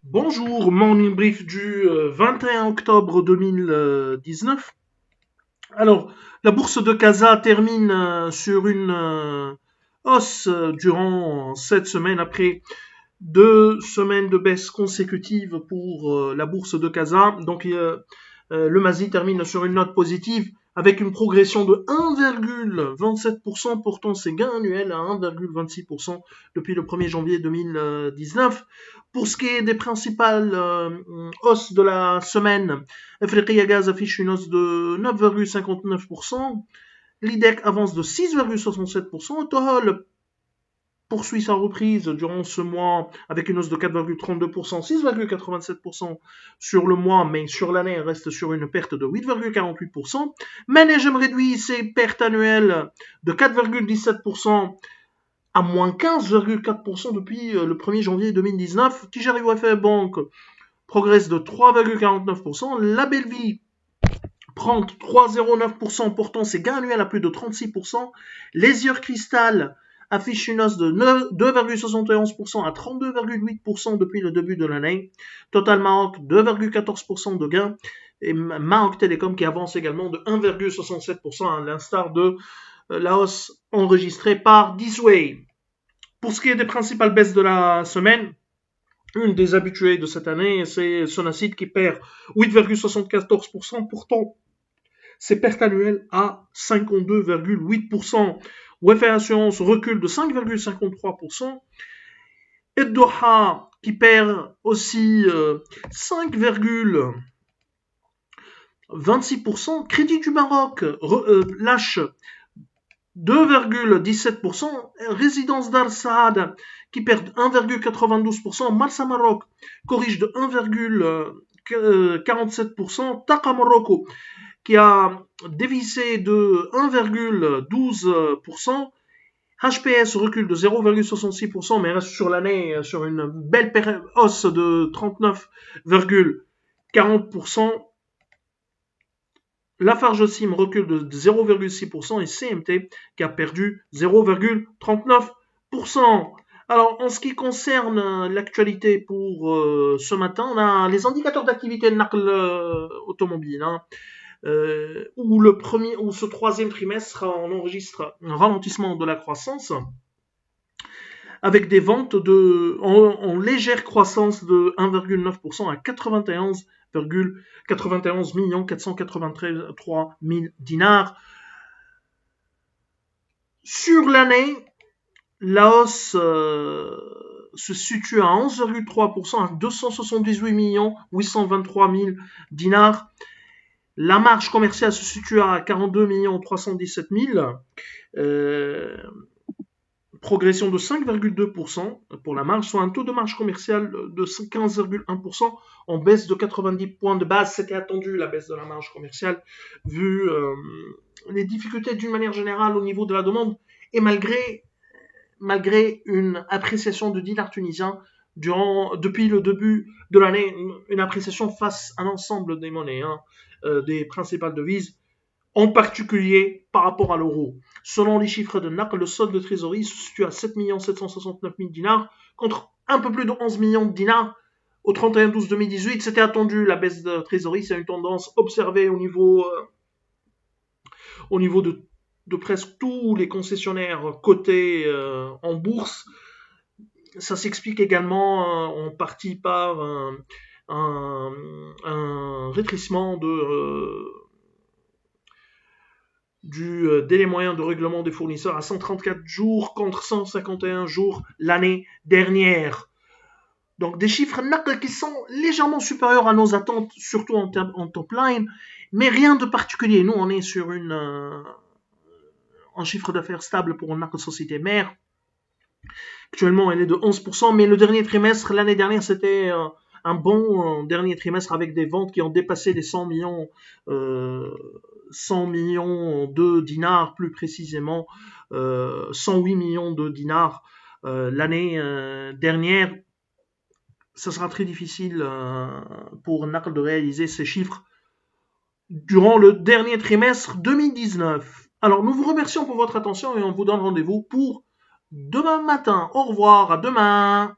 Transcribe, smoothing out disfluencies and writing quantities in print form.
Bonjour, morning brief du 21 octobre 2019. Alors, la bourse de Casa termine sur une hausse durant cette semaine après 2 semaines de baisse consécutive pour la bourse de Casa. Donc, le Masi termine sur une note positive avec une progression de 1,27%, portant ses gains annuels à 1,26% depuis le 1er janvier 2019. Pour ce qui est des principales hausses de la semaine, Africa Gaz affiche une hausse de 9,59%, l'IDEC avance de 6,67%, Tohol poursuit sa reprise durant ce mois avec une hausse de 4,32%, 6,87% sur le mois, mais sur l'année, elle reste sur une perte de 8,48%. Managem réduit ses pertes annuelles de 4,17% à moins 15,4% depuis le 1er janvier 2019. Tijari Wafel Bank progresse de 3,49%. La Bellevie prend 3,09%, portant ses gains annuels à plus de 36%. Les Yeux Cristal affiche une hausse de 2,71% à 32,8% depuis le début de l'année. Total Maroc, 2,14% de gains. Et Maroc Télécom qui avance également de 1,67% à l'instar de la hausse enregistrée par Disway. Pour ce qui est des principales baisses de la semaine, une des habituées de cette année, c'est Sonacid qui perd 8,74%, pourtant ses pertes annuelles à 52,8%. Wayfair Assurance recule de 5,53%. Et Doha qui perd aussi 5,26%. Crédit du Maroc lâche 2,17%. Résidence d'Al Saad qui perd 1,92%. Marsa Maroc corrige de 1,47%. Taqa Morocco qui a dévissé de 1,12%. HPS recule de 0,66%, mais reste sur l'année sur une belle hausse de 39,40%. Lafarge Sim recule de 0,6% et CMT qui a perdu 0,39%. Alors, en ce qui concerne l'actualité pour ce matin, on a les indicateurs d'activité de Naql automobile. Où ce troisième trimestre, on enregistre un ralentissement de la croissance avec des ventes en légère croissance de 1,9% à 91 493 000 dinars. Sur l'année, la hausse se situe à 11,3% à 278 823 000 dinars. La marge commerciale se situe à 42 317 000. Progression de 5,2% pour la marge, soit un taux de marge commerciale de 15,1% en baisse de 90 points de base. C'était attendu, la baisse de la marge commerciale, vu les difficultés d'une manière générale au niveau de la demande et malgré une appréciation de dinar tunisien depuis le début de l'année, une appréciation face à l'ensemble des monnaies, des principales devises, en particulier par rapport à l'euro. Selon les chiffres de NAC, le solde de trésorerie se situe à 7 769 000 dinars contre un peu plus de 11 millions de dinars au 31-12-2018. C'était attendu, la baisse de trésorerie, c'est une tendance observée au niveau de presque tous les concessionnaires cotés en bourse. Ça s'explique également en partie par un rétrécissement du délai moyen de règlement des fournisseurs à 134 jours contre 151 jours l'année dernière. Donc des chiffres qui sont légèrement supérieurs à nos attentes, surtout en top line, mais rien de particulier. Nous, on est sur un chiffre d'affaires stable pour une société mère. Actuellement, elle est de 11%, mais le dernier trimestre, l'année dernière, c'était un bon dernier trimestre avec des ventes qui ont dépassé les 100 millions de dinars, plus précisément 108 millions de dinars l'année dernière. Ça sera très difficile pour Naql de réaliser ces chiffres durant le dernier trimestre 2019. Alors, nous vous remercions pour votre attention et on vous donne rendez-vous pour demain matin. Au revoir, à demain.